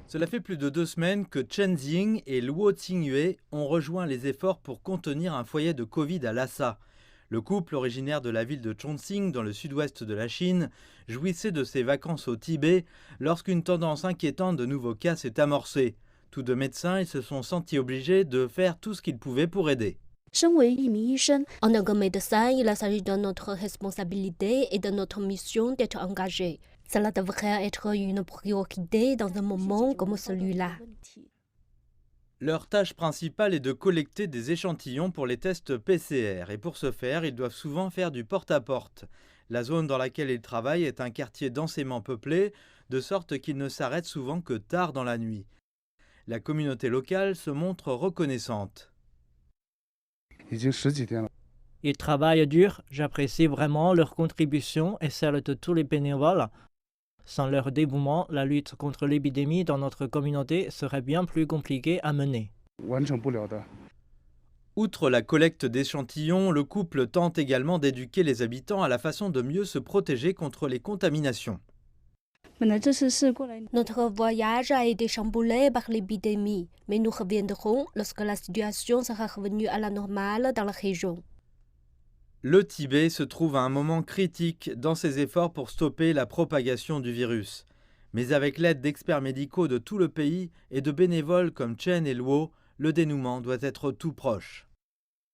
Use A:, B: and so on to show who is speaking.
A: Cela fait plus de 2 semaines que Chen Jing et Luo Qingyue ont rejoint les efforts pour contenir un foyer de Covid à Lhasa. Le couple, originaire de la ville de Chongqing dans le sud-ouest de la Chine, jouissait de ses vacances au Tibet lorsqu'une tendance inquiétante de nouveaux cas s'est amorcée. Tous deux médecins, ils se sont sentis obligés de faire tout ce qu'ils pouvaient pour aider.
B: En tant que médecin, il s'agit de notre responsabilité et de notre mission d'être engagé. Cela devrait être une priorité dans un moment comme celui-là.
A: Leur tâche principale est de collecter des échantillons pour les tests PCR et pour ce faire, ils doivent souvent faire du porte-à-porte. La zone dans laquelle ils travaillent est un quartier densément peuplé, de sorte qu'ils ne s'arrêtent souvent que tard dans la nuit. La communauté locale se montre reconnaissante.
C: Ils travaillent dur, j'apprécie vraiment leur contribution et celle de tous les bénévoles. Sans leur dévouement, la lutte contre l'épidémie dans notre communauté serait bien plus compliquée à mener.
A: Outre la collecte d'échantillons, le couple tente également d'éduquer les habitants à la façon de mieux se protéger contre les contaminations.
B: Notre voyage a été chamboulé par l'épidémie, mais nous reviendrons lorsque la situation sera revenue à la normale dans la région.
A: Le Tibet se trouve à un moment critique dans ses efforts pour stopper la propagation du virus. Mais avec l'aide d'experts médicaux de tout le pays et de bénévoles comme Chen et Luo, le dénouement doit être tout proche.